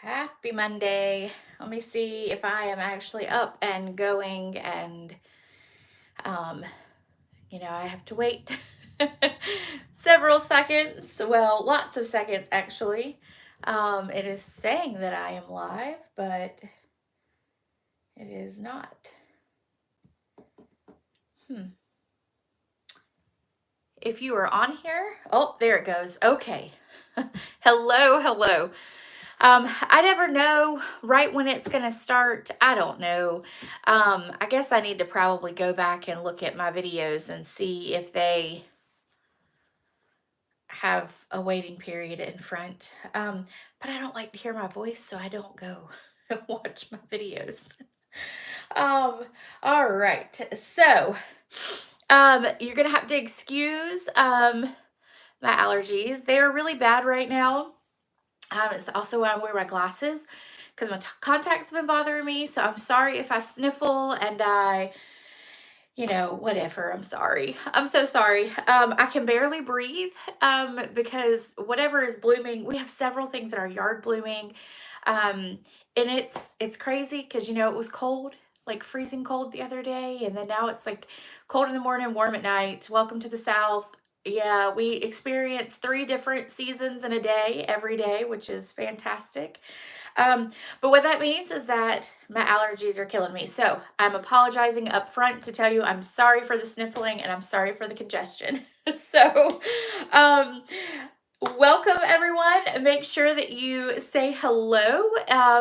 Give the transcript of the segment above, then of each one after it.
Happy Monday. Let me see if I am actually up and going and um I have to wait several seconds. Well, lots of seconds actually. It is saying that I am live, but it is not. If you are on here, oh, there it goes. Okay. Hello. I never know right when it's going to start. I don't know. I guess I need to probably go back and look at my videos and see if they have a waiting period in front. But I don't like to hear my voice, so I don't go and watch my videos. All right. So, you're going to have to excuse my allergies. They are really bad right now. It's also why I wear my glasses because my contacts have been bothering me. So I'm sorry if I sniffle and whatever. I'm sorry. I'm so sorry. I can barely breathe because whatever is blooming, we have several things in our yard blooming. And it's crazy because, it was cold, like freezing cold the other day. And then now it's like cold in the morning, warm at night. Welcome to the South. Yeah, we experience 3 different seasons in a day, every day, which is fantastic. But what that means is that my allergies are killing me. So I'm apologizing up front to tell you I'm sorry for the sniffling and I'm sorry for the congestion. So, um, welcome everyone. Make sure that you say hello.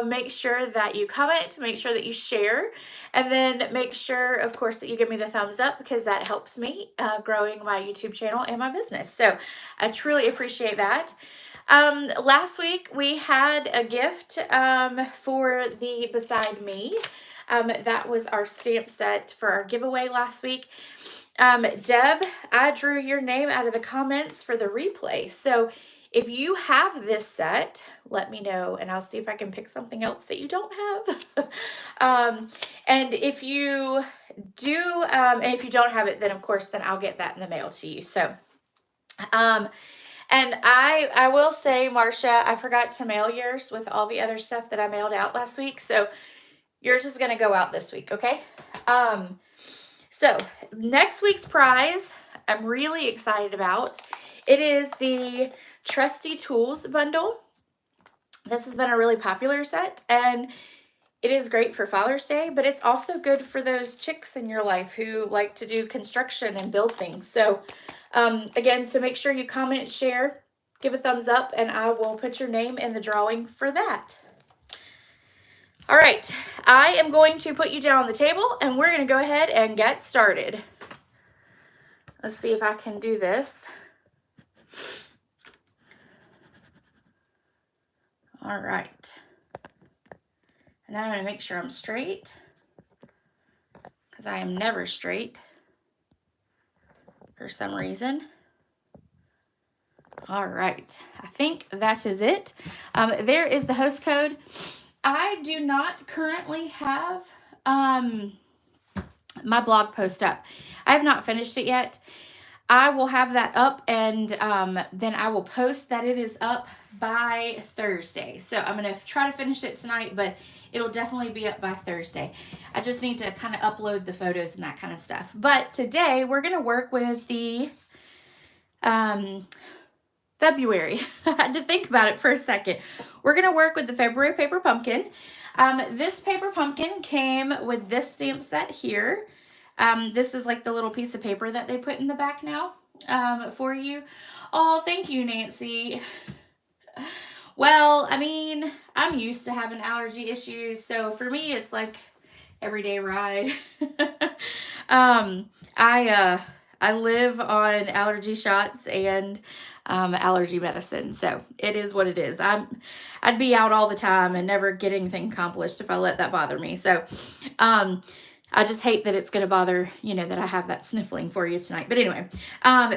Make sure that you comment. Make sure that you share. And then make sure, of course, that you give me the thumbs up because that helps me growing my YouTube channel and my business. So I truly appreciate that. Last week we had a gift for the Beside Me. That was our stamp set for our giveaway last week. Deb, I drew your name out of the comments for the replay. So if you have this set, let me know and I'll see if I can pick something else that you don't have. And if you do, and if you don't have it, then of course, then I'll get that in the mail to you. So, and I will say, Marcia, I forgot to mail yours with all the other stuff that I mailed out last week. So yours is going to go out this week. Okay. So next week's prize, I'm really excited about. It is the Trusty Tools bundle. This has been a really popular set and it is great for Father's Day, but it's also good for those chicks in your life who like to do construction and build things. So again, so make sure you comment, share, give a thumbs up, and I will put your name in the drawing for that. All right, I am going to put you down on the table and we're going to go ahead and get started. Let's see if I can do this. All right. And then I'm going to make sure I'm straight because I am never straight for some reason. All right, I think that is it. There is the host code. I do not currently have my blog post up. I have not finished it yet. I will have that up and then I will post that it is up by Thursday. So I'm going to try to finish it tonight, but it'll definitely be up by Thursday. I just need to kind of upload the photos and that kind of stuff. But today we're going to work with the February. I had to think about it for a second. We're going to work with the February paper pumpkin. This paper pumpkin came with this stamp set here. This is like the little piece of paper that they put in the back now for you. Oh, thank you, Nancy. Well, I mean, I'm used to having allergy issues, so for me, it's like everyday ride. I live on allergy shots and allergy medicine, so it is what it is. I'd be out all the time and never get anything accomplished if I let that bother me. So I just hate that it's going to bother, that I have that sniffling for you tonight. But anyway,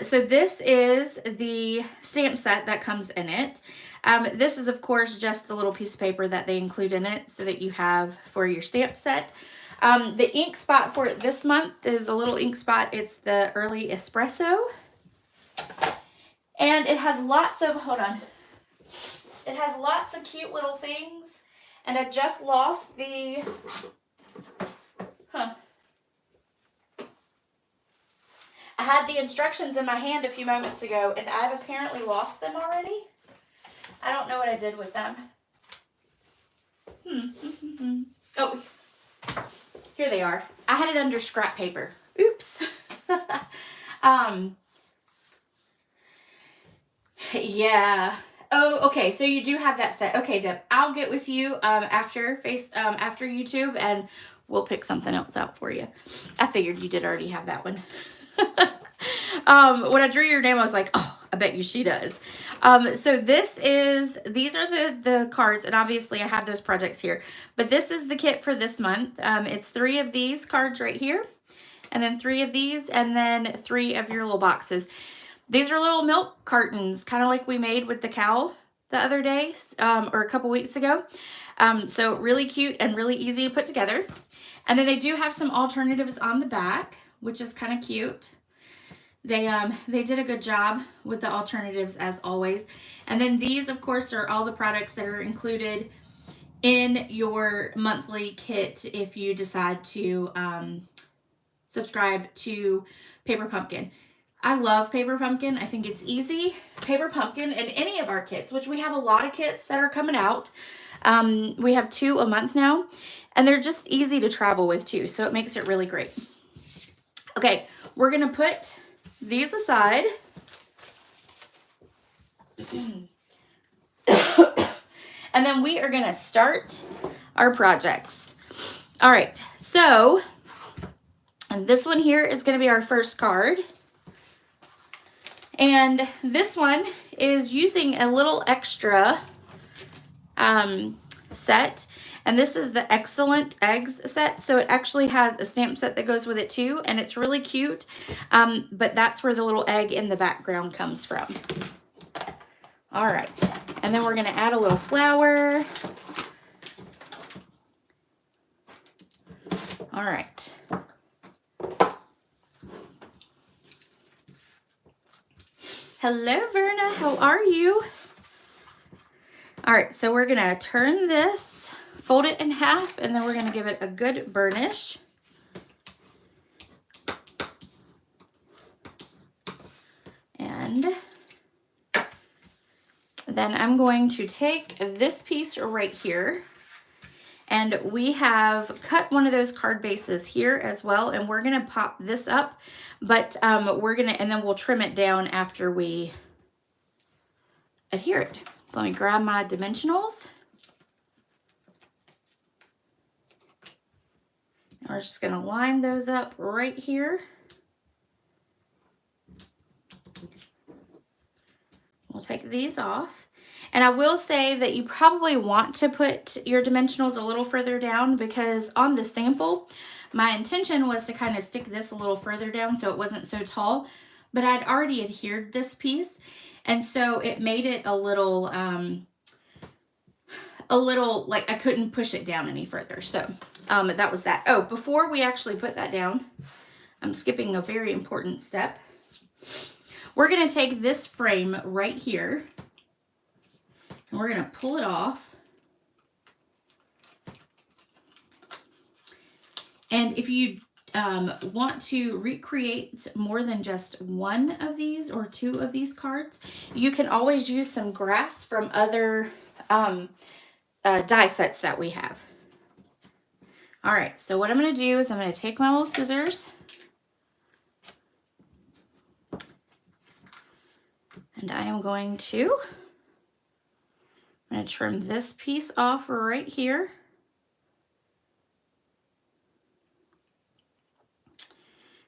so this is the stamp set that comes in it. This is, of course, just the little piece of paper that they include in it so that you have for your stamp set. The ink spot for it this month is a little ink spot. It's the Early Espresso. And it has lots of, hold on. It has lots of cute little things. And I just lost the, I had the instructions in my hand a few moments ago, and I've apparently lost them already. I don't know what I did with them. Oh, here they are. I had it under scrap paper. Oops. Yeah. Oh, okay. So you do have that set. Okay, Deb. I'll get with you after after YouTube, and we'll pick something else out for you. I figured you did already have that one. When I drew your name, I was like, oh, I bet you she does. So these are the cards, and obviously I have those projects here, but this is the kit for this month. It's 3 of these cards right here, and then 3 of these, and then 3 of your little boxes. These are little milk cartons, kind of like we made with the cow the other day, or a couple weeks ago. So really cute and really easy to put together. And then they do have some alternatives on the back, which is kind of cute. They did a good job with the alternatives as always. And then these, of course, are all the products that are included in your monthly kit if you decide to subscribe to Paper Pumpkin. I love Paper Pumpkin. I think it's easy. Paper Pumpkin and any of our kits, which we have a lot of kits that are coming out. We have 2 a month now, and they're just easy to travel with too, so it makes it really great. Okay, we're gonna put these aside. And then we are gonna start our projects. All right, so and this one here is gonna be our first card. And this one is using a little extra set. And this is the Excellent Eggs set. So it actually has a stamp set that goes with it too. And it's really cute. But that's where the little egg in the background comes from. All right. And then we're going to add a little flower. All right. Hello, Verna. How are you? All right, so we're gonna turn this, fold it in half, and then we're gonna give it a good burnish. And then I'm going to take this piece right here, and we have cut one of those card bases here as well, and we're gonna pop this up, but and then we'll trim it down after we adhere it. Let me grab my dimensionals. And we're just gonna line those up right here. We'll take these off. And I will say that you probably want to put your dimensionals a little further down, because on the sample, my intention was to kind of stick this a little further down so it wasn't so tall, but I'd already adhered this piece. And so it made it a little like I couldn't push it down any further. So that was that. Oh, before we actually put that down, I'm skipping a very important step. We're going to take this frame right here, and we're going to pull it off. And if you want to recreate more than just one of these or 2 of these cards, you can always use some grass from other die sets that we have. All right, so what I'm going to do is I'm going to take my little scissors, and I am going to trim this piece off right here.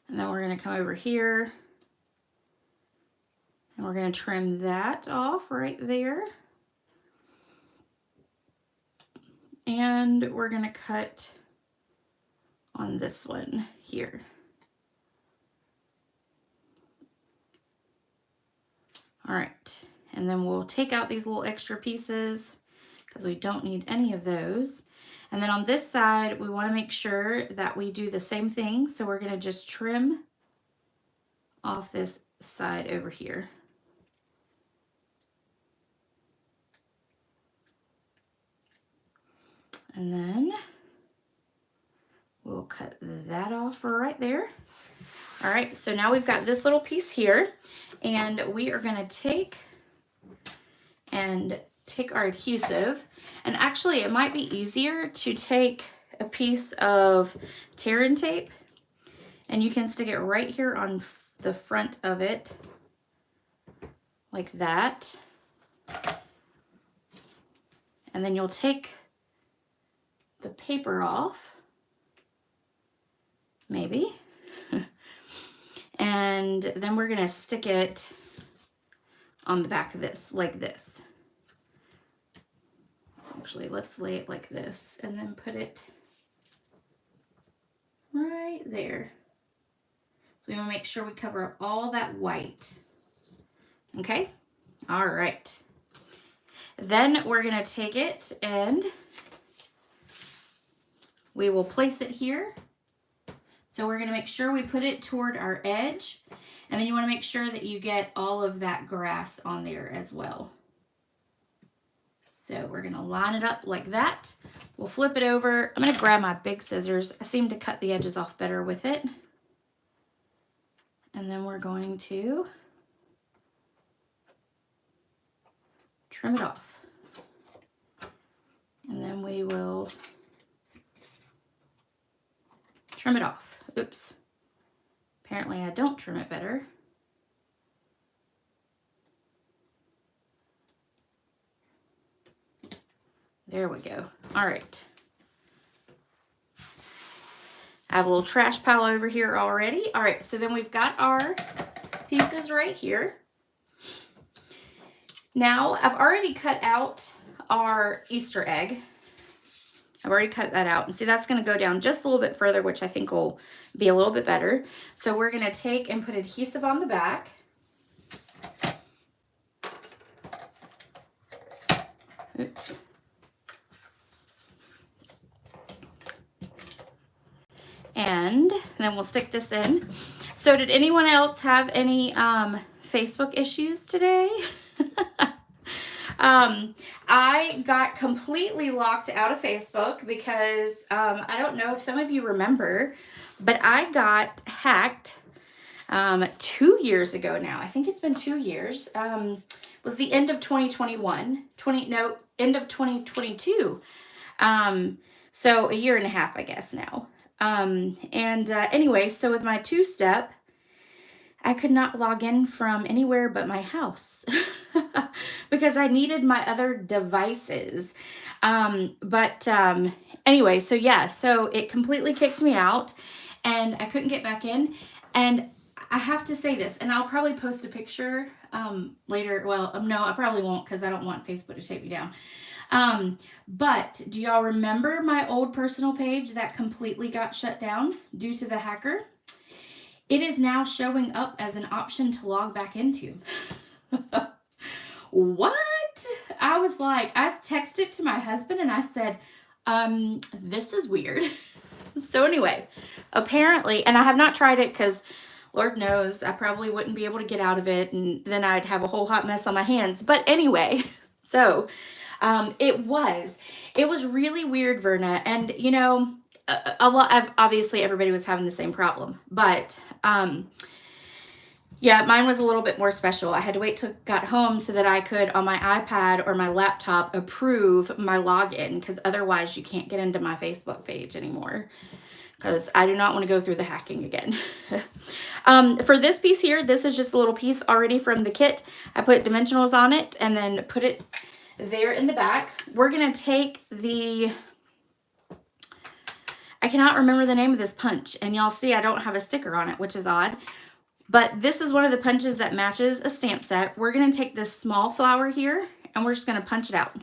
And then we're going to come over here, and we're going to trim that off right there. And we're going to cut on this one here. All right, and then we'll take out these little extra pieces because we don't need any of those. And then on this side, we want to make sure that we do the same thing. So we're going to just trim off this side over here. And then we'll cut that off right there. All right, so now we've got this little piece here, and we are gonna take our adhesive, and actually it might be easier to take a piece of tear and tape, and you can stick it right here on the front of it, like that. And then you'll take the paper off, maybe. And then we're gonna stick it on the back of this, like this. Actually, let's lay it like this and then put it right there. So we wanna make sure we cover up all that white. Okay, all right. Then we're gonna take it and we will place it here. So we're gonna make sure we put it toward our edge, and then you wanna make sure that you get all of that grass on there as well. So we're gonna line it up like that. We'll flip it over. I'm gonna grab my big scissors. I seem to cut the edges off better with it. And then we're going to trim it off. And then we will trim it off. Oops. Apparently I don't trim it better. There we go. All right. I have a little trash pile over here already. All right, so then we've got our pieces right here. Now, I've already cut out our Easter egg. I've already cut that out. And see, that's going to go down just a little bit further, which I think will be a little bit better. So we're going to take and put adhesive on the back. Oops. And then we'll stick this in. So did anyone else have any Facebook issues today? I got completely locked out of Facebook because I don't know if some of you remember, but I got hacked 2 years ago now. I think it's been 2 years. It was the end of 2021. End of 2022. So a year and a half, I guess now. Anyway, so with my two-step, I could not log in from anywhere but my house because I needed my other devices. Anyway, so yeah, so it completely kicked me out and I couldn't get back in. And I have to say this, and I'll probably post a picture later. Well, no, I probably won't because I don't want Facebook to take me down. But do y'all remember my old personal page that completely got shut down due to the hacker? It is now showing up as an option to log back into. What? I was like, I texted to my husband and I said, this is weird. So anyway, apparently, and I have not tried it because Lord knows I probably wouldn't be able to get out of it and then I'd have a whole hot mess on my hands. But anyway, so it was really weird, Verna. And you know, obviously everybody was having the same problem, but yeah, mine was a little bit more special. I had to wait till I got home so that I could on my iPad or my laptop approve my login, because otherwise you can't get into my Facebook page anymore, because I do not want to go through the hacking again. For this piece here, this is just a little piece already from the kit. I put dimensionals on it and then put it there in the back. We're going to take the, I cannot remember the name of this punch, and y'all see I don't have a sticker on it, which is odd. But this is one of the punches that matches a stamp set. We're going to take this small flower here, and we're just going to punch it out.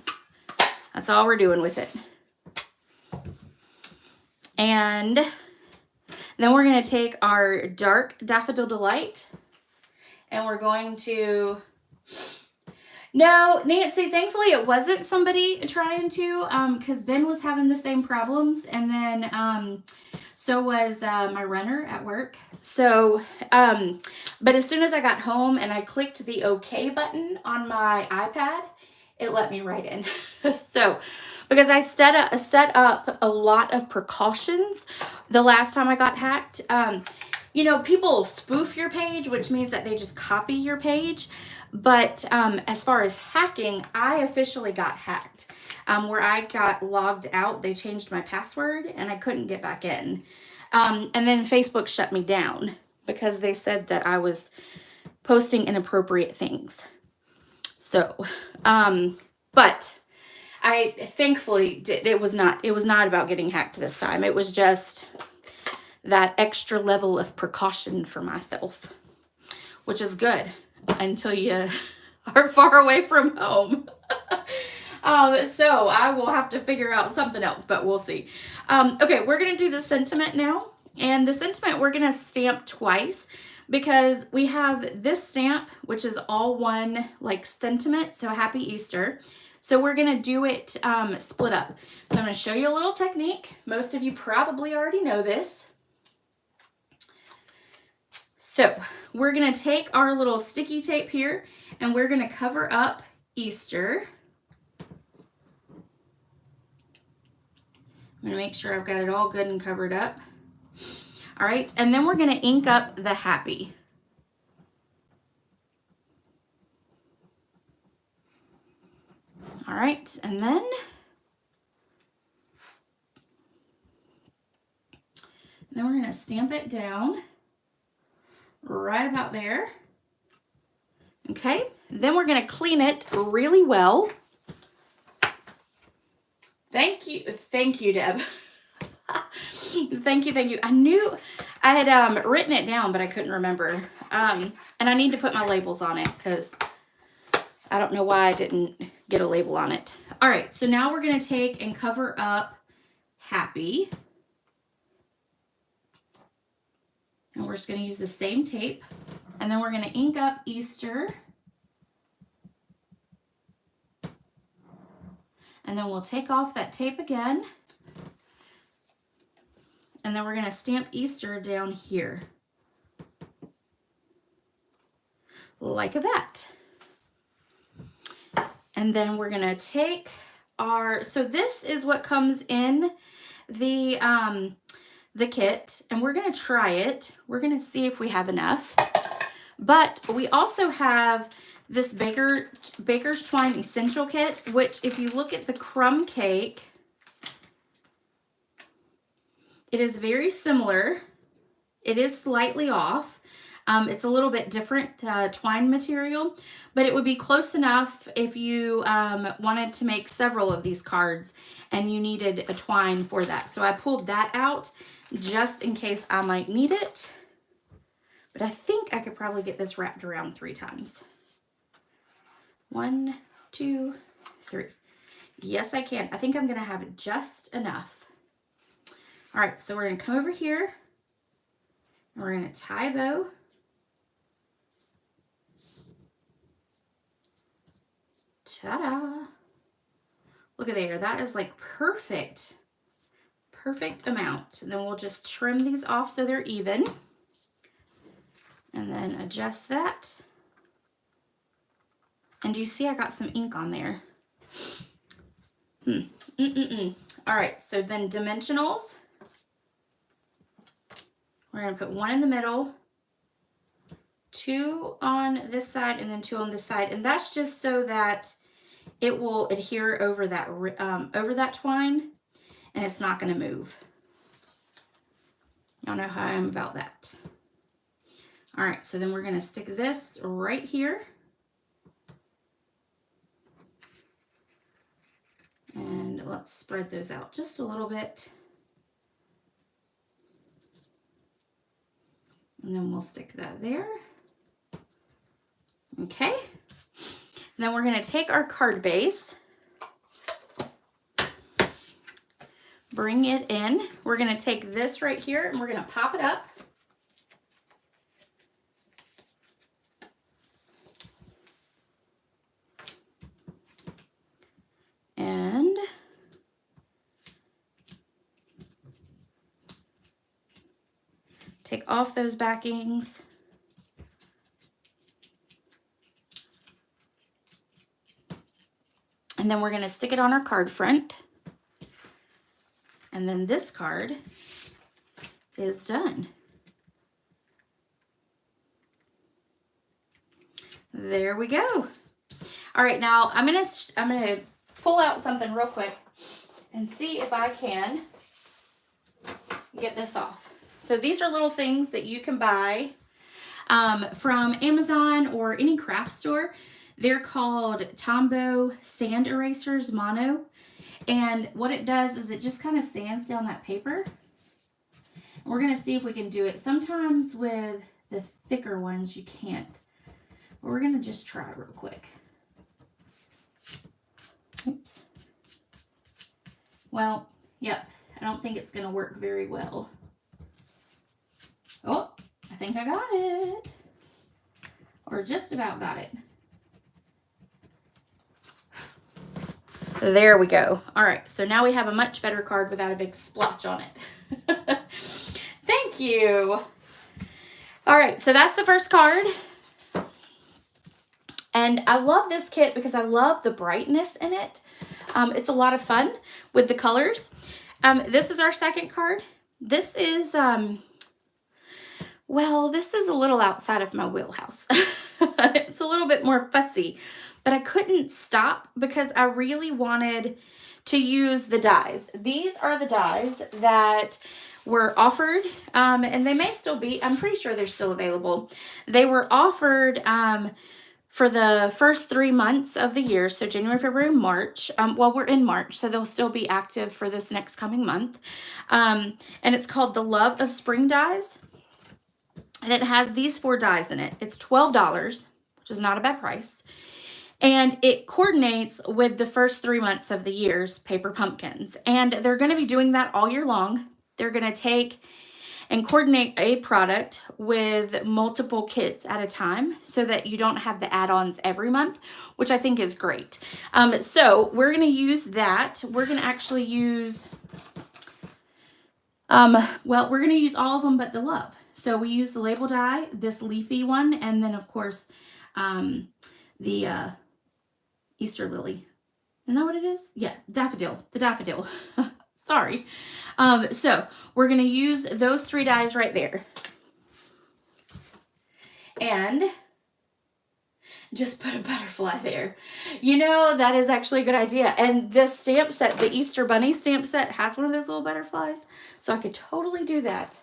That's all we're doing with it. And then we're going to take our dark Daffodil Delight, and we're going to... No, Nancy, thankfully it wasn't somebody trying to, because Ben was having the same problems, and then so was my runner at work. So, but as soon as I got home and I clicked the OK button on my iPad, it let me right in. So, because I set up a lot of precautions the last time I got hacked. You know, people spoof your page, which means that they just copy your page. But as far as hacking, I officially got hacked. Where I got logged out, they changed my password and I couldn't get back in. And then Facebook shut me down because they said that I was posting inappropriate things. So, but I thankfully did. It was not about getting hacked this time. It was just that extra level of precaution for myself, which is good until you are far away from home. So I will have to figure out something else, but we'll see. Okay, we're going to do the sentiment now. And the sentiment we're going to stamp twice because we have this stamp, which is all one like sentiment. So happy Easter. So we're going to do it split up. So I'm going to show you a little technique. Most of you probably already know this. So we're going to take our little sticky tape here and we're going to cover up Easter. I'm going to make sure I've got it all good and covered up. All right, and then we're going to ink up the happy. All right, and then we're going to stamp it down right about there. Okay, then we're going to clean it really well. Thank you, Deb. Thank you. I knew I had written it down, but I couldn't remember. And I need to put my labels on it because I don't know why I didn't get a label on it. All right, so now we're going to take and cover up happy. And we're just going to use the same tape. And then we're going to ink up Easter. And then we'll take off that tape again. And then we're going to stamp Easter down here. Like that. And then we're going to take our, so this is what comes in the kit. And we're going to try it. We're going to see if we have enough. But we also have this Baker's Twine Essential Kit, which if you look at the crumb cake, it is very similar. It is slightly off. It's a little bit different twine material, but it would be close enough if you wanted to make several of these cards and you needed a twine for that. So I pulled that out just in case I might need it. But I think I could probably get this wrapped around 3 times. 1, 2, 3. Yes, I can. I think I'm going to have just enough. All right, so we're going to come over here and we're going to tie a bow. Ta-da! Look at there. That is like perfect amount. And then we'll just trim these off so they're even. And then adjust that. And do you see I got some ink on there? All right, so then dimensionals. We're going to put 1 in the middle, 2 on this side, and then 2 on this side. And that's just so that it will adhere over that twine, and it's not going to move. Y'all know how I am about that. All right, so then we're going to stick this right here. And let's spread those out just a little bit. And then we'll stick that there. Okay. And then we're going to take our card base, bring it in. We're going to take this right here and we're going to pop it up. And take off those backings. And then we're going to stick it on our card front. And then this card is done. There we go. All right, now I'm gonna pull out something real quick and see if I can get this off. So these are little things that you can buy from Amazon or any craft store. They're called Tombow Sand Erasers Mono. And what it does is it just kind of sands down that paper. We're going to see if we can do it. Sometimes with the thicker ones, you can't. But we're going to just try real quick. Oops. Well, yep. I don't think it's going to work very well. Oh, I think I got it. Or just about got it. There we go. All right, so now we have a much better card without a big splotch on it. Thank you. All right, so that's the first card. And I love this kit because I love the brightness in it. It's a lot of fun with the colors. This is our second card. This is, well, this is a little outside of my wheelhouse. It's a little bit more fussy, but I couldn't stop because I really wanted to use the dies. These are the dies that were offered, and they may still be. I'm pretty sure they're still available. They were offered for the first 3 months of the year, so January, February, March. Well, we're in March, so they'll still be active for this next coming month. And it's called the Love of Spring Dies. And it has these 4 dies in it. It's $12, which is not a bad price. And it coordinates with the first 3 months of the year's paper pumpkins. And they're going to be doing that all year long. They're going to take and coordinate a product with multiple kits at a time so that you don't have the add-ons every month, which I think is great. So we're going to use that. We're going to actually use, well, we're going to use all of them but the love. So we use the label die, this leafy one, and then of course the Easter lily. Isn't that what it is? Yeah, daffodil, the daffodil. Sorry. So we're going to use those 3 dies right there. And just put a butterfly there. You know, that is actually a good idea. And this stamp set, the Easter Bunny stamp set, has one of those little butterflies. So I could totally do that.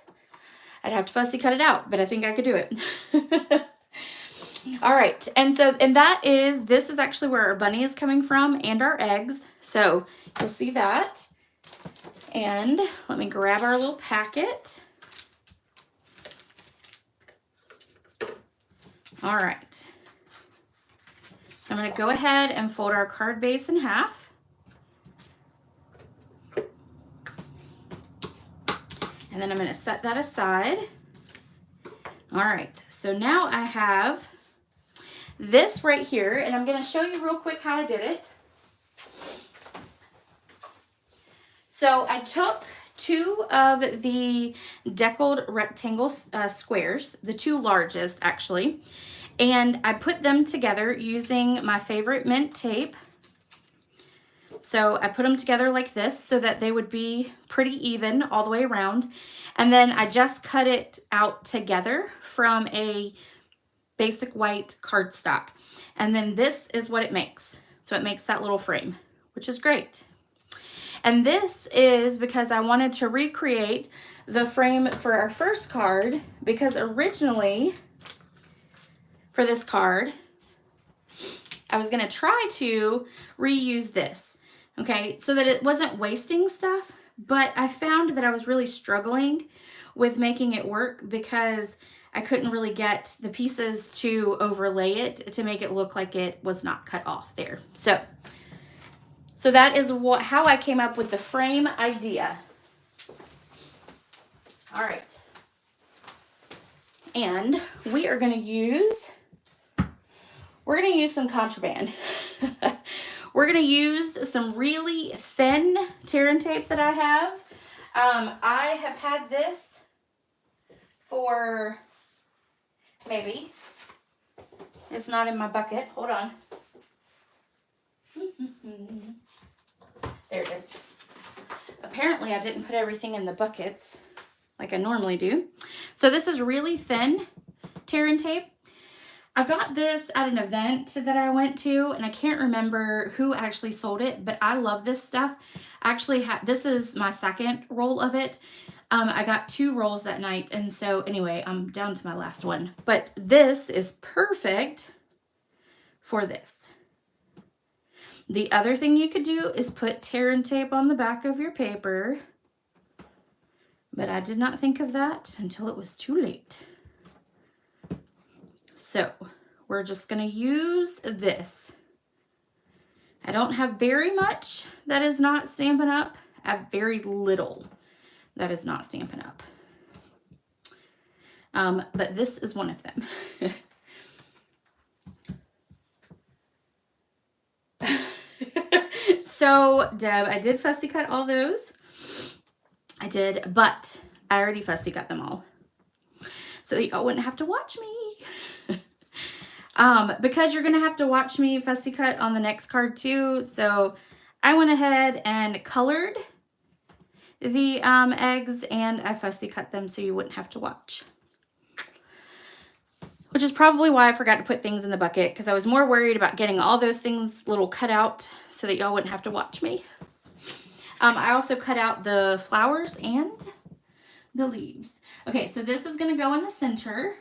I'd have to fussy cut it out, but I think I could do it. All right. And this is actually where our bunny is coming from and our eggs. So you'll see that. And let me grab our little packet. All right. I'm going to go ahead and fold our card base in half. And then I'm going to set that aside. All right, so now I have this right here, and I'm going to show you real quick how I did it. So I took 2 of the deckled rectangle squares, the 2 largest actually, and I put them together using my favorite mint tape. So I put them together like this so that they would be pretty even all the way around. And then I just cut it out together from a basic white cardstock. And then this is what it makes. So it makes that little frame, which is great. And this is because I wanted to recreate the frame for our first card, because originally for this card, I was going to try to reuse this. Okay, so that it wasn't wasting stuff, but I found that I was really struggling with making it work because I couldn't really get the pieces to overlay it to make it look like it was not cut off there. So that is how I came up with the frame idea. All right. And we're going to use some contraband. We're going to use some really thin tear and tape that I have. I have had this for maybe, it's not in my bucket. Hold on. There it is. A apparently I didn't put everything in the buckets like I normally do. So this is really thin tear and tape. I got this at an event that I went to, and I can't remember who actually sold it, but I love this stuff. Actually, this is my second roll of it. I got 2 rolls that night, and so anyway, I'm down to my last one. But this is perfect for this. The other thing you could do is put tear and tape on the back of your paper, but I did not think of that until it was too late. So we're just going to use this. I don't have very much that is not Stampin' Up. I have very little that is not Stampin' Up. But this is one of them. So, Deb, I did fussy cut all those. I did, but I already fussy cut them all. So y'all wouldn't have to watch me. Because you're going to have to watch me fussy cut on the next card too. So I went ahead and colored the eggs, and I fussy cut them so you wouldn't have to watch. Which is probably why I forgot to put things in the bucket, because I was more worried about getting all those things little cut out so that y'all wouldn't have to watch me. I also cut out the flowers and the leaves. Okay, so this is going to go in the center.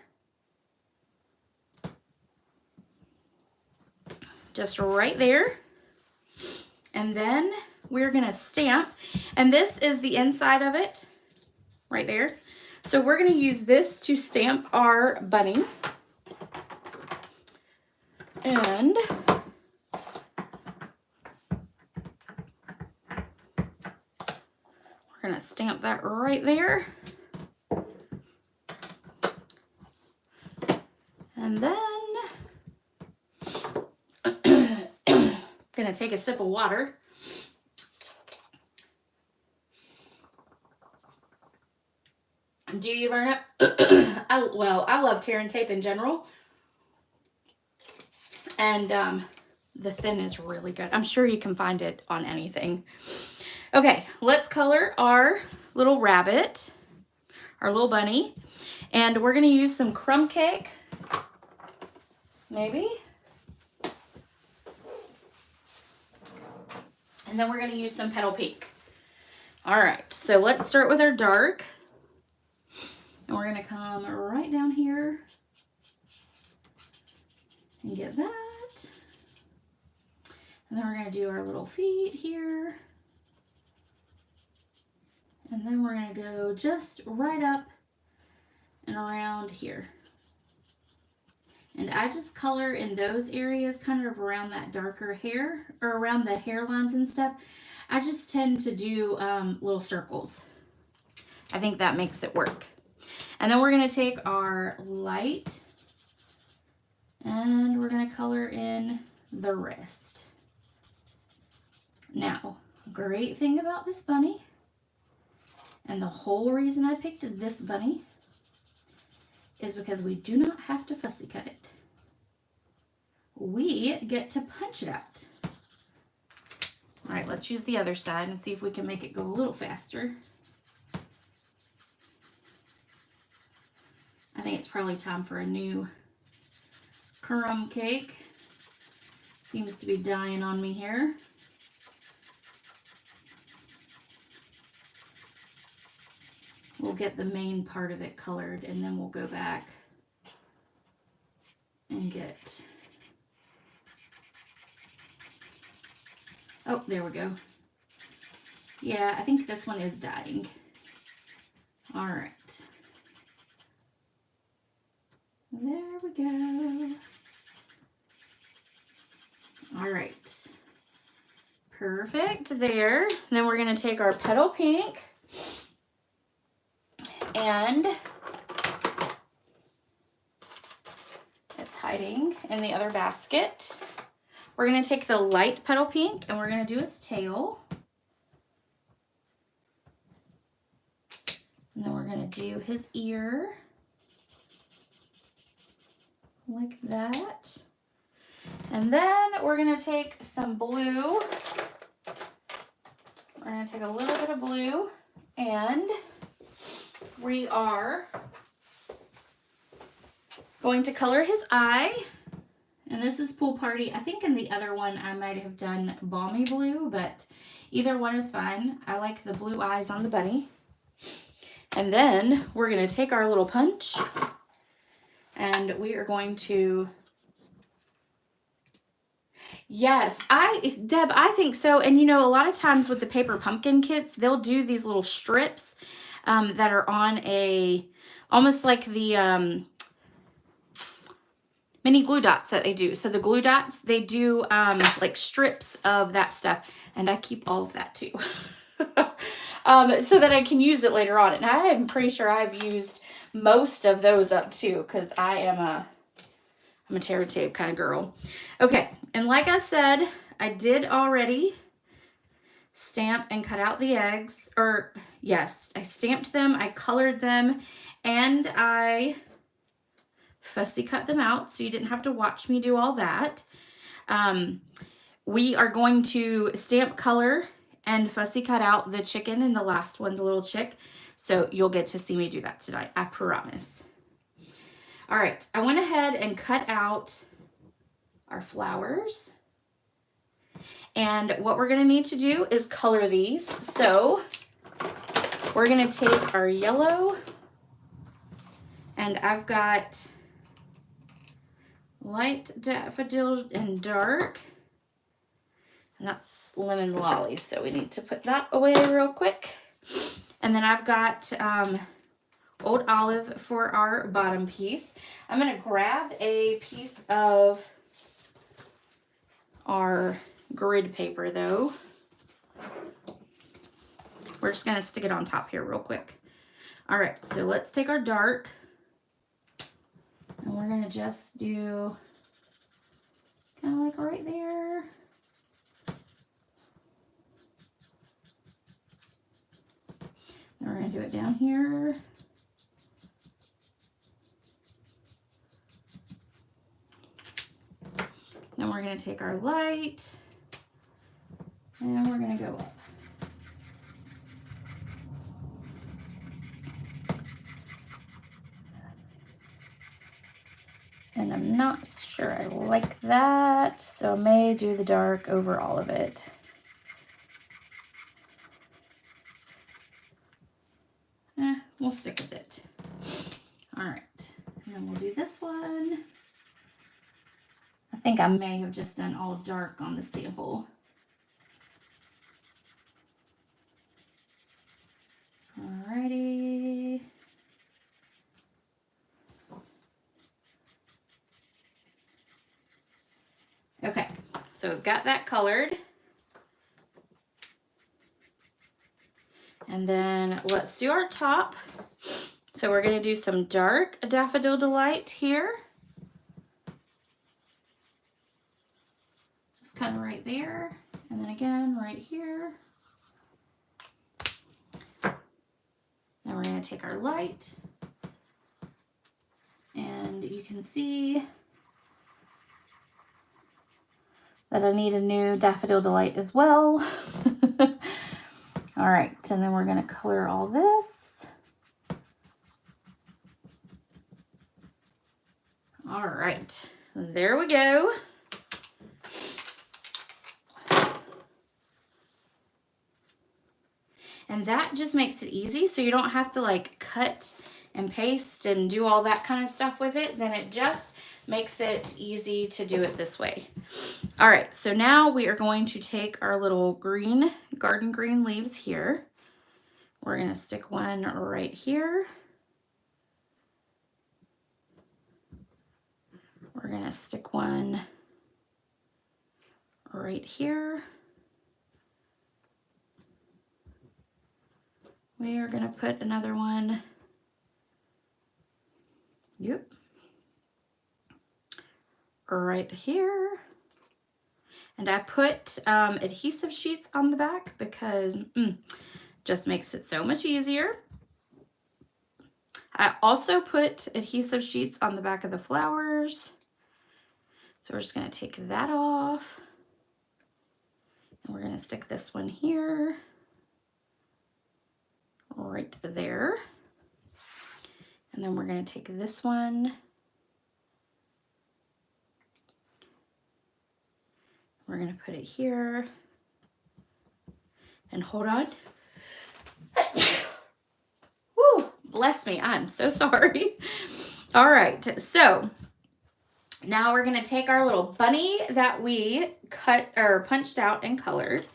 Just right there. And then we're going to stamp. And this is the inside of it, right there. So we're going to use this to stamp our bunny. And we're going to stamp that right there. And then going to take a sip of water. Do you burn up? I love tear and tape in general. And the thin is really good. I'm sure you can find it on anything. Okay, let's color our little rabbit, our little bunny. And we're going to use some crumb cake, maybe. And then we're going to use some petal pink. All right, so let's start with our dark. And we're going to come right down here and get that. And then we're going to do our little feet here. And then we're going to go just right up and around here. And I just color in those areas kind of around that darker hair, or around the hairlines and stuff. I just tend to do little circles. I think that makes it work. And then we're going to take our light and we're going to color in the wrist. Now, great thing about this bunny, and the whole reason I picked this bunny, is because we do not have to fussy cut it. We get to punch it out. All right, let's use the other side and see if we can make it go a little faster. I think it's probably time for a new crumb cake. Seems to be dying on me here. We'll get the main part of it colored, and then we'll go back and get, oh, there we go. Yeah, I think this one is dying. All right. There we go. All right. Perfect there. And then we're going to take our petal pink and it's hiding in the other basket. We're going to take the light petal pink and we're going to do his tail. And then we're going to do his ear. Like that. And then we're going to take some blue. We're going to take a little bit of blue and we are going to color his eye. And this is Pool Party. I think in the other one I might have done Balmy Blue, but either one is fine. I like the blue eyes on the bunny. And then we're going to take our little punch and we are going to, yes, Deb, I think so. And you know, a lot of times with the paper pumpkin kits, they'll do these little strips that are on almost like the mini glue dots that they do. So the glue dots, they do like strips of that stuff. And I keep all of that too. So that I can use it later on. And I am pretty sure I've used most of those up too, because I'm a tear tape kind of girl. Okay, and like I said, I did already stamp and cut out the eggs. Or yes, I stamped them, I colored them, and I fussy cut them out, so you didn't have to watch me do all that. We are going to stamp, color, and fussy cut out the chicken and the last one, the little chick. So you'll get to see me do that tonight, I promise. All right, I went ahead and cut out our flowers. And what we're gonna need to do is color these. So we're gonna take our yellow, and I've got light daffodil and dark, and that's lemon lolly, so we need to put that away real quick. And then I've got old olive for our bottom piece. I'm going to grab a piece of our grid paper though. We're just going to stick it on top here real quick. All right, so let's take our dark, and we're going to just do kind of like right there. And we're going to do it down here. Then we're going to take our light and we're going to go up. And I'm not sure I like that, so I may do the dark over all of it. We'll stick with it. All right, and then we'll do this one. I think I may have just done all dark on the sample. Alrighty. Okay, so we've got that colored. And then let's do our top. So we're going to do some dark Daffodil Delight here. Just kind of right there. And then again, right here. Then we're going to take our light. And you can see that I need a new Daffodil Delight as well. All right, and then we're going to color all this. All right, there we go. And that just makes it easy, so you don't have to like cut and paste and do all that kind of stuff with it. Then it just makes it easy to do it this way. All right, so now we are going to take our little green, garden green leaves here. We're going to stick one right here. We're going to stick one right here. We are going to put another one. Yep. Right here. And I put adhesive sheets on the back because just makes it so much easier. I also put adhesive sheets on the back of the flowers. So we're just going to take that off. And we're going to stick this one here. right there. And then we're going to take this one. We're going to put it here. And hold on. Woo, bless me. I'm so sorry. All right. So now we're going to take our little bunny that we cut or punched out and colored,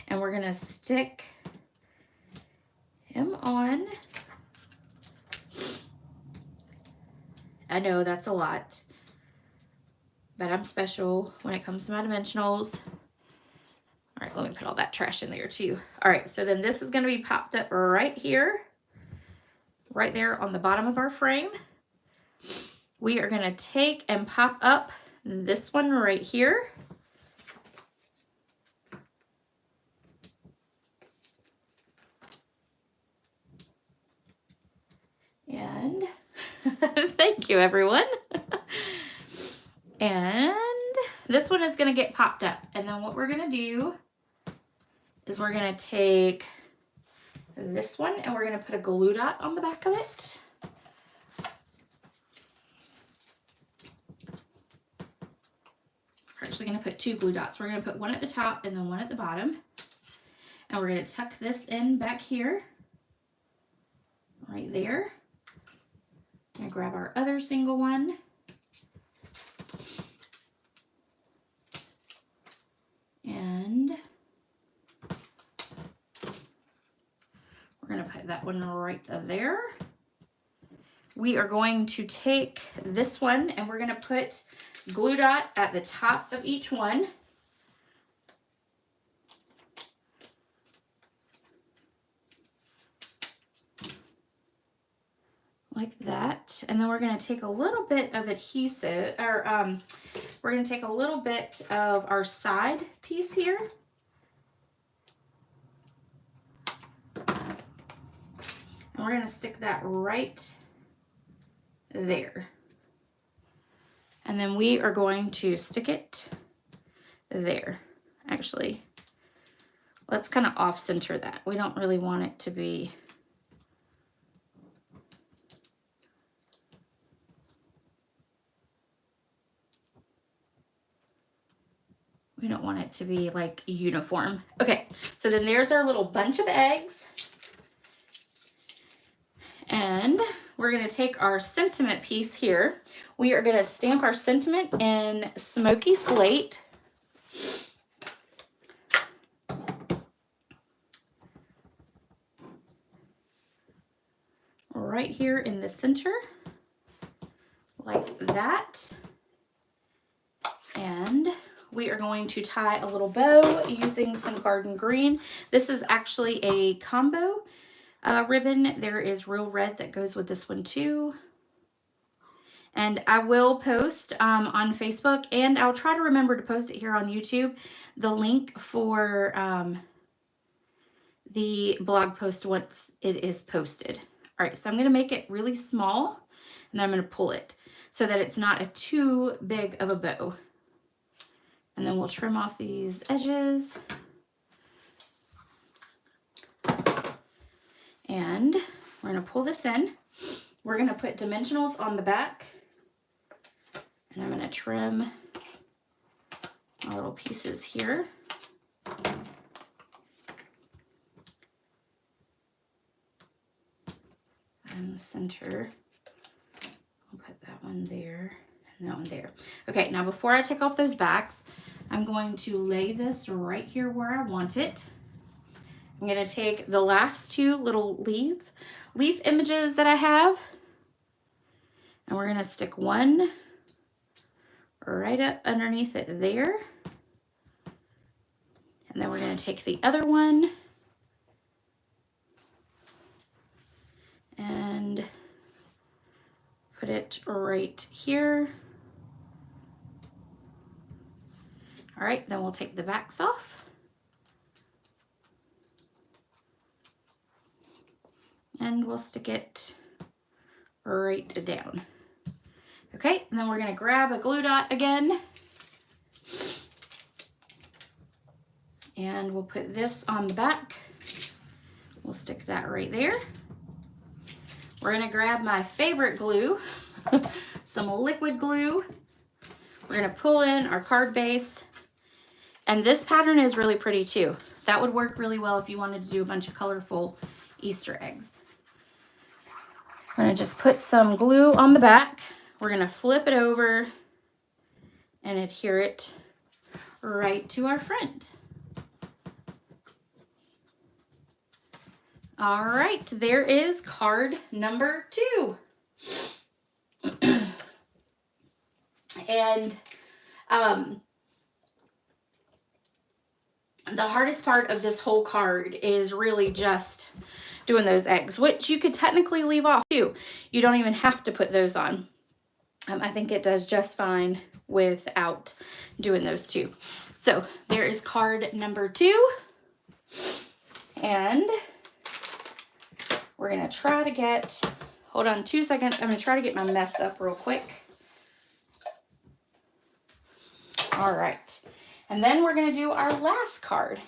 and we're going to stick him on. I know that's a lot, but I'm special when it comes to my dimensionals. All right, let me put all that trash in there too. All right, so then this is going to be popped up right here, right there on the bottom of our frame. We are going to take and pop up this one right here. And thank you, everyone. And this one is going to get popped up. And then what we're going to do is we're going to take this one and we're going to put a glue dot on the back of it. We're actually going to put 2 glue dots. We're going to put one at the top and then one at the bottom. And we're going to tuck this in back here, right there. I'm going to grab our other single one. And we're going to put that one right there. We are going to take this one and we're going to put glue dot at the top of each one. Like that. And then we're going to take a little bit of adhesive, or we're going to take a little bit of our side piece here. And we're going to stick that right there. And then we are going to stick it there. Actually, let's kind of off center that. We don't really want it to be like uniform. Okay, so then there's our little bunch of eggs. And we're going to take our sentiment piece here. We are going to stamp our sentiment in Smoky Slate. Right here in the center, like that. And we are going to tie a little bow using some garden green. This is actually a combo ribbon. There is real red that goes with this one too. And I will post on Facebook, and I'll try to remember to post it here on YouTube, the link for the blog post once it is posted. All right, so I'm going to make it really small, and then I'm going to pull it so that it's not too big of a bow. And then we'll trim off these edges. And we're going to pull this in. We're going to put dimensionals on the back. And I'm going to trim my little pieces here. And the center, I'll put that one there and that one there. Okay, now before I take off those backs, I'm going to lay this right here where I want it. I'm going to take the last 2 little leaf images that I have, and we're going to stick one right up underneath it there. And then we're going to take the other one and put it right here. All right, then we'll take the backs off. And we'll stick it right down. Okay, and then we're gonna grab a glue dot again. And we'll put this on the back. We'll We'll stick that right there. We're gonna grab my favorite glue, some liquid glue. We're gonna pull in our card base. And this pattern is really pretty too. That would work really well if you wanted to do a bunch of colorful Easter eggs. I'm gonna just put some glue on the back. We're gonna flip it over and adhere it right to our front. All right, there is card number 2. And the hardest part of this whole card is really just doing those eggs, which you could technically leave off too. You don't even have to put those on. I think it does just fine without doing those two. So there is card number 2. And we're gonna try to get, hold on 2 seconds. I'm gonna try to get my mess up real quick. All right. And then we're gonna do our last card,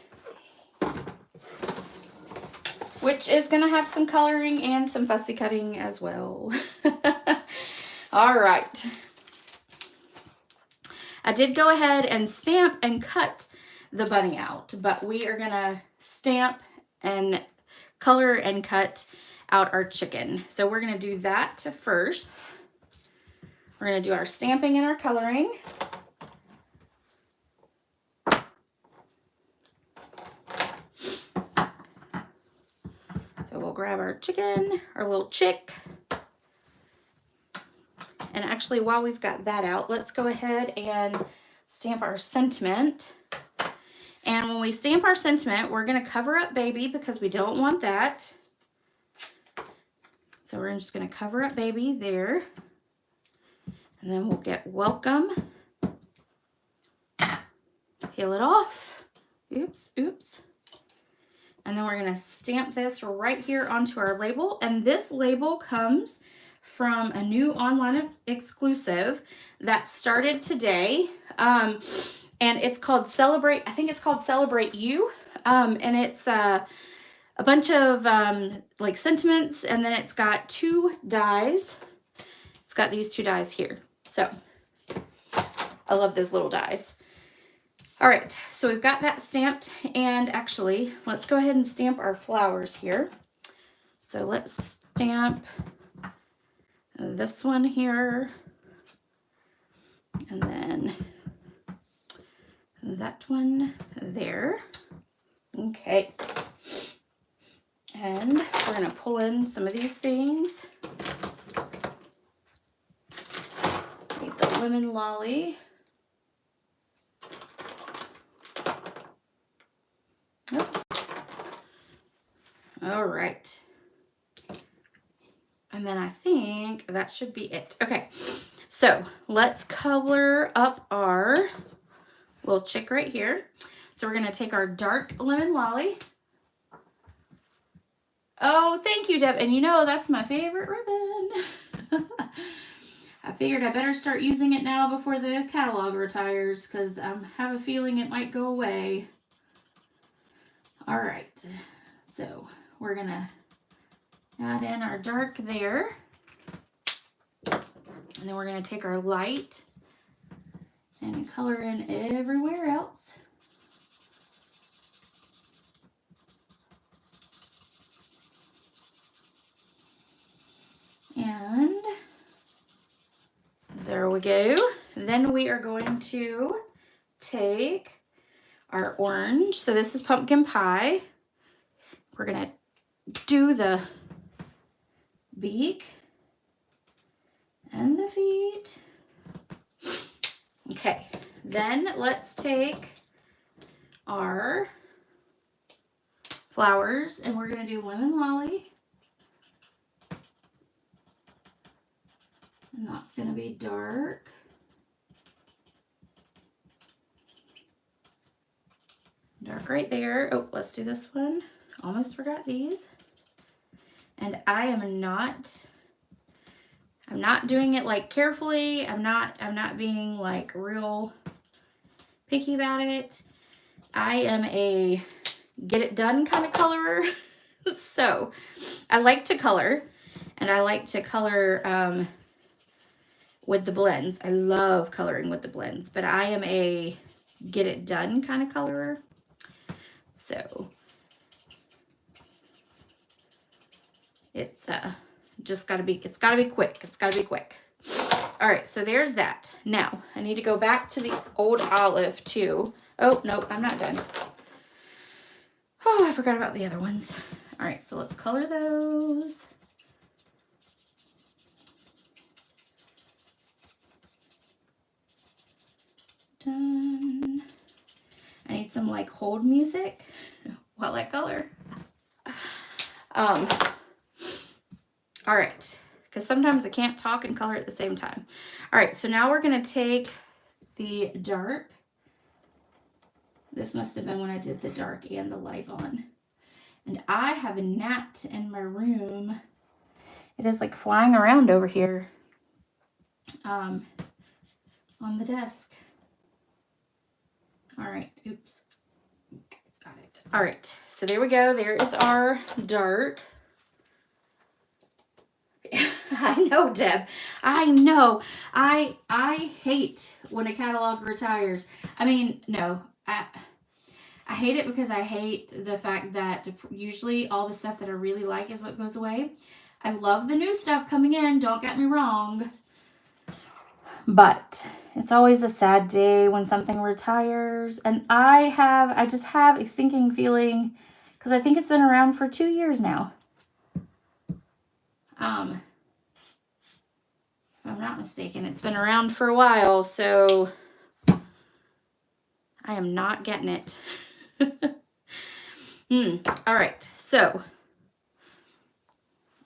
which is gonna have some coloring and some fussy cutting as well. All right. I did go ahead and stamp and cut the bunny out, but we are gonna stamp and color and cut out our chicken. So we're gonna do that first. We're gonna do our stamping and our coloring. So we'll grab our chicken, our little chick. And actually, while we've got that out, let's go ahead and stamp our sentiment. And when we stamp our sentiment, we're gonna cover up baby because we don't want that. So we're just gonna cover up baby there. And then we'll get welcome. Peel it off. Oops, oops. And then we're gonna stamp this right here onto our label. And this label comes from a new online exclusive that started today. And it's called Celebrate, I think it's called Celebrate You. And it's a bunch of like sentiments, and then it's got 2 dies. It's got these 2 dies here. So I love those little dies. All right, so we've got that stamped, and actually, let's go ahead and stamp our flowers here. So let's stamp this one here, and then that one there. Okay. And we're gonna pull in some of these things. Need the lemon lolly. Oops. All right. And then I think that should be it. Okay, so let's color up our little chick right here. So we're gonna take our dark lemon lolly. Oh, thank you, Deb. And you know, that's my favorite ribbon. I figured I better start using it now before the catalog retires, because I have a feeling it might go away. All right, so we're gonna add in our dark there. And then we're gonna take our light and color in everywhere else. And there we go. Then we are going to take our orange. So this is pumpkin pie. We're gonna do the beak and the feet. Okay, then let's take our flowers and we're gonna do lemon lolly. And that's gonna be dark. Dark right there. Oh, let's do this one. Almost forgot these. And I'm not doing it like carefully. I'm not being like real picky about it. I am a get it done kind of colorer. So I like to color, and I like to color with the blends. I love coloring with the blends, but I am a get it done kind of colorer. So it's just gotta be, it's gotta be quick. It's gotta be quick. All right, so there's that. Now I need to go back to the old olive too. Oh, no, I'm not done. Oh, I forgot about the other ones. All right, so let's color those. Done. I need some like hold music while I color. All right, because sometimes I can't talk and color at the same time. All right, so now we're gonna take the dark. This must have been when I did the dark and the light on. And I have a gnat in my room. It is like flying around over here on the desk. All right, oops, got it. All right, so there we go. There is our dark. I know, Deb. I know. I hate when a catalog retires. I mean, no, I hate it because I hate the fact that usually all the stuff that I really like is what goes away. I love the new stuff coming in, don't get me wrong. But it's always a sad day when something retires. And I just have a sinking feeling because I think it's been around for 2 years now. If I'm not mistaken, it's been around for a while, so I am not getting it. All right, so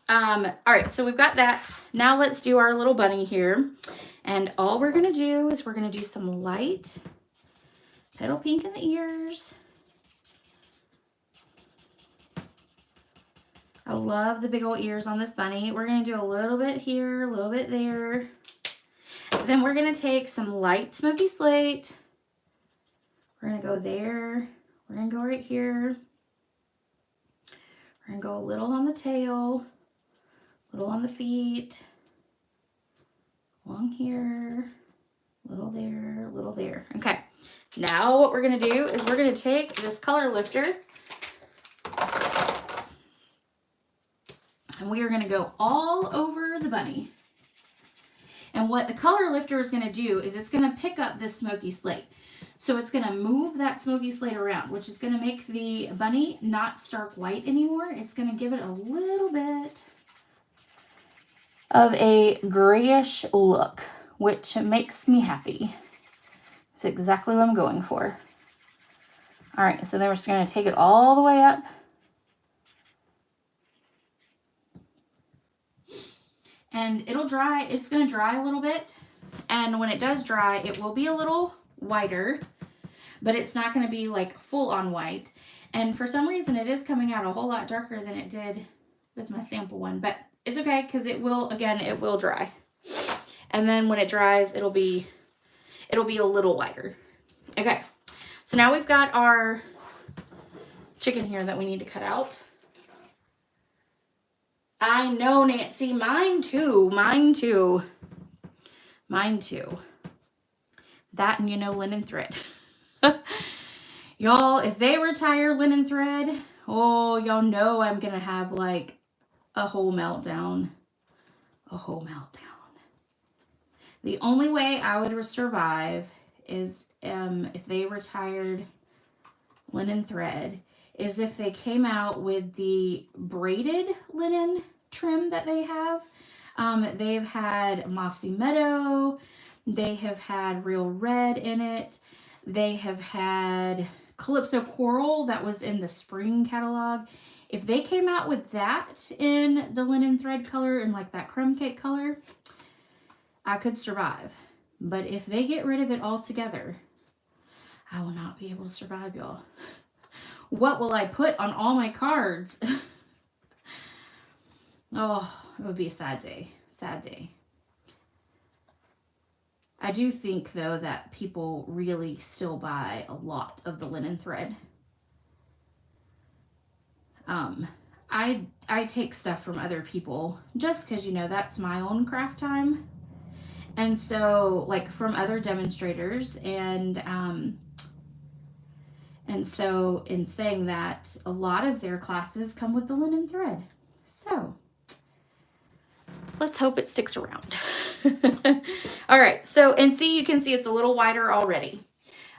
all right, so we've got that. Now let's do our little bunny here. And all we're gonna do is we're gonna do some light petal pink in the ears. I love the big old ears on this bunny. We're gonna do a little bit here, a little bit there. Then we're gonna take some light smoky slate. We're gonna go there. We're gonna go right here. We're gonna go a little on the tail, a little on the feet, along here, a little there, a little there. Okay, now what we're gonna do is we're gonna take this color lifter and we are gonna go all over the bunny. And what the color lifter is gonna do is it's gonna pick up this smoky slate. So it's gonna move that smoky slate around, which is gonna make the bunny not stark white anymore. It's gonna give it a little bit of a grayish look, which makes me happy. It's exactly what I'm going for. All right, so then we're just gonna take it all the way up. And it'll dry, it's gonna dry a little bit. And when it does dry, it will be a little whiter, but it's not gonna be like full on white. And for some reason, it is coming out a whole lot darker than it did with my sample one, but it's okay because it will, again, it will dry. And then when it dries, it'll be a little whiter. Okay, so now we've got our chicken here that we need to cut out. I know, Nancy, mine too, mine too, mine too. That and, you know, linen thread. Y'all, if they retire linen thread, oh, y'all know I'm gonna have like a whole meltdown. A whole meltdown. The only way I would survive is if they retired linen thread, is if they came out with the braided linen trim that they have. They've had Mossy Meadow. They have had Real Red in it. They have had Calypso Coral that was in the spring catalog. If they came out with that in the linen thread color and like that crumb cake color, I could survive. But if they get rid of it altogether, I will not be able to survive, y'all. What will I put on all my cards? Oh, it would be a sad day. Sad day. I do think, though, that people really still buy a lot of the linen thread. I take stuff from other people just because, you know, that's my own craft time. And so, like, from other demonstrators, and so in saying that, a lot of their classes come with the linen thread. So let's hope it sticks around. All right, so, and see, you can see it's a little wider already.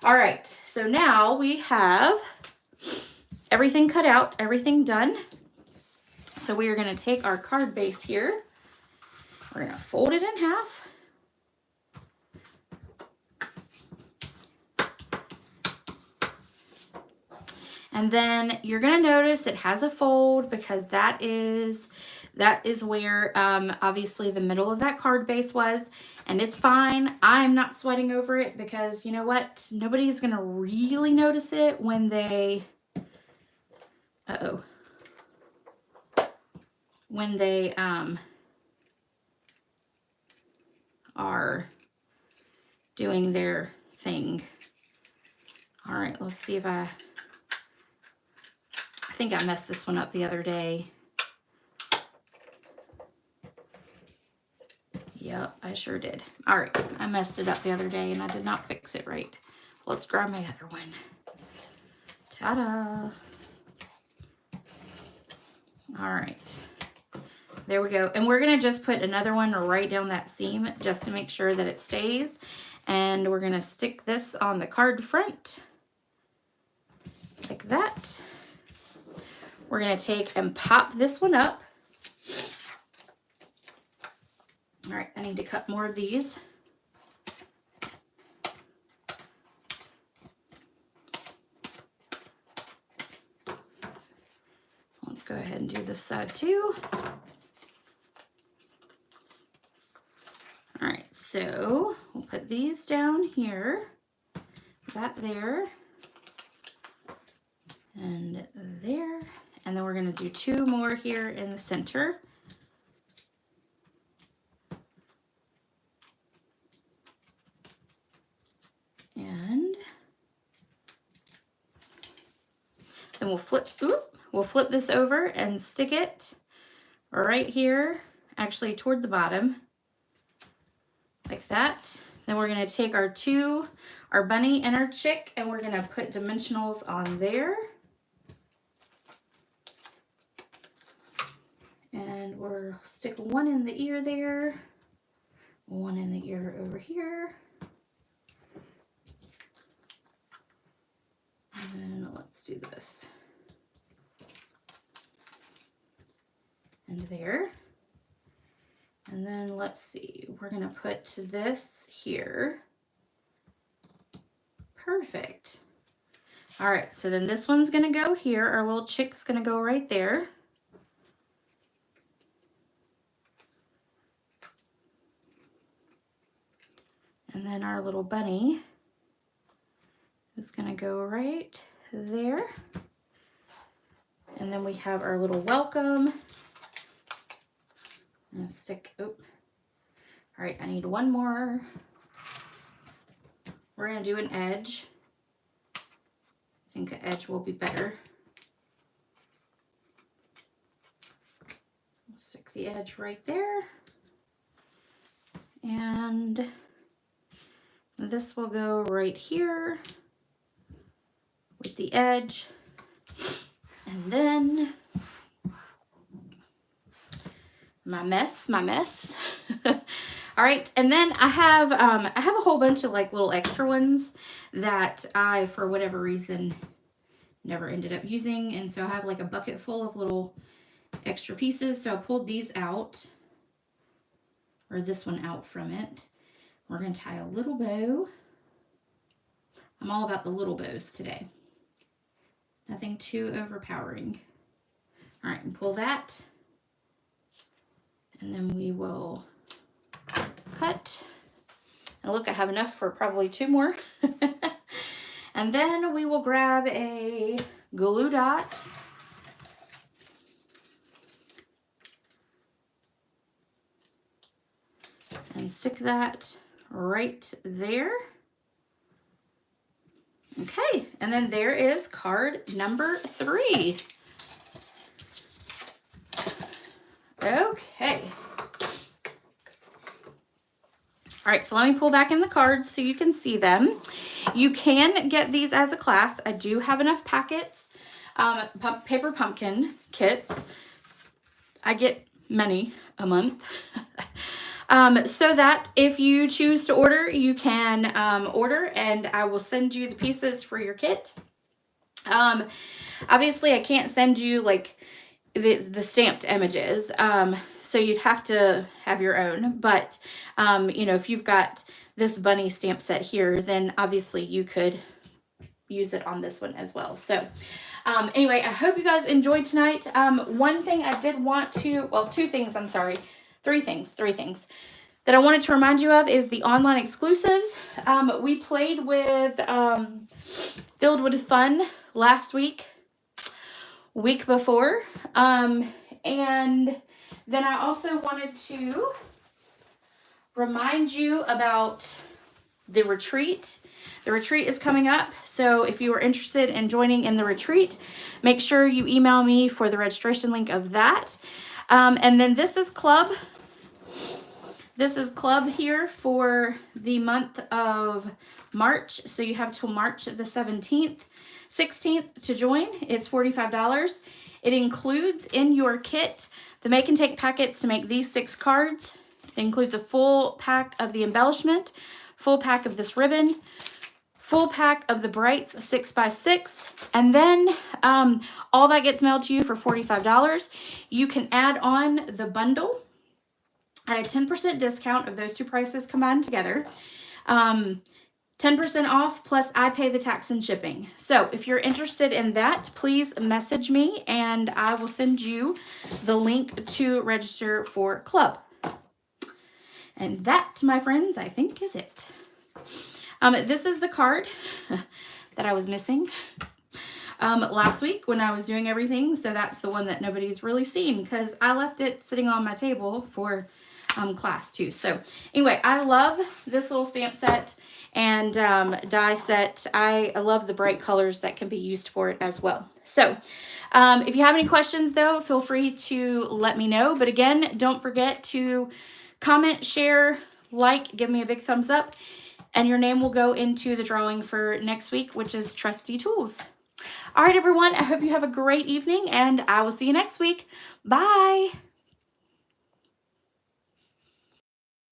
All right, so now we have everything cut out, everything done. So we are going to take our card base here. We're going to fold it in half. And then you're going to notice it has a fold because that is where obviously the middle of that card base was, and it's fine. I'm not sweating over it because you know what? Nobody's going to really notice it when they, when they are doing their thing. All right, let's see if I think I messed this one up the other day. Yep, I sure did. All right, I messed it up the other day and I did not fix it right. Let's grab my other one. Ta-da! All right, there we go. And we're gonna just put another one right down that seam just to make sure that it stays. And we're gonna stick this on the card front like that. We're gonna take and pop this one up. All right, I need to cut more of these. Let's go ahead and do this side too. All right, so we'll put these down here, that there, and there. And then we're gonna do two more here in the center. And then we'll flip this over and stick it right here, actually toward the bottom, like that. Then we're gonna take our bunny and our chick, and we're gonna put dimensionals on there. And we'll stick one in the ear there, one in the ear over here. And then let's do this. And there. And then let's see, we're gonna put this here. Perfect. All right, so then this one's gonna go here. Our little chick's gonna go right there. And then our little bunny is gonna go right there. And then we have our little welcome. I'm gonna stick, all right, I need one more. We're gonna do an edge. I think the edge will be better. We'll stick the edge right there. And this will go right here with the edge. And then my mess. All right, and then I have a whole bunch of like little extra ones that I, for whatever reason, never ended up using. And so I have like a bucket full of little extra pieces. So I pulled these out, or this one out from it. We're gonna tie a little bow. I'm all about the little bows today. Nothing too overpowering. All right, and pull that. And then we will cut. And look, I have enough for probably two more. And then we will grab a glue dot. And stick that right there. Okay, and then there is card number 3. Okay. All right, so let me pull back in the cards so you can see them. You can get these as a class. I do have enough packets, paper pumpkin kits. I get many a month. So that if you choose to order, you can order and I will send you the pieces for your kit. Obviously, I can't send you like the stamped images. So you'd have to have your own. But, you know, if you've got this bunny stamp set here, then obviously you could use it on this one as well. So anyway, I hope you guys enjoyed tonight. One thing I did want to, well, two things, I'm sorry. Three things that I wanted to remind you of is the online exclusives. We played with Filled with Fun last week before. And then I also wanted to remind you about the retreat. The retreat is coming up. So if you are interested in joining in the retreat, make sure you email me for the registration link of that. And then this is club. This is club here for the month of March. So you have till March the 16th to join. It's $45. It includes in your kit the make and take packets to make these 6 cards. It includes a full pack of the embellishment, full pack of this ribbon, full pack of the Brights 6x6, and then all that gets mailed to you for $45. You can add on the bundle at a 10% discount of those two prices combined together. 10% off plus I pay the tax and shipping. So if you're interested in that, please message me and I will send you the link to register for club. And that, my friends, I think is it. This is the card that I was missing last week when I was doing everything. So that's the one that nobody's really seen because I left it sitting on my table for class too. So anyway, I love this little stamp set and die set. I love the bright colors that can be used for it as well. So if you have any questions though, feel free to let me know. But again, don't forget to comment, share, like, give me a big thumbs up, and your name will go into the drawing for next week, which is Trusty Tools. All right, everyone, I hope you have a great evening and I will see you next week. Bye.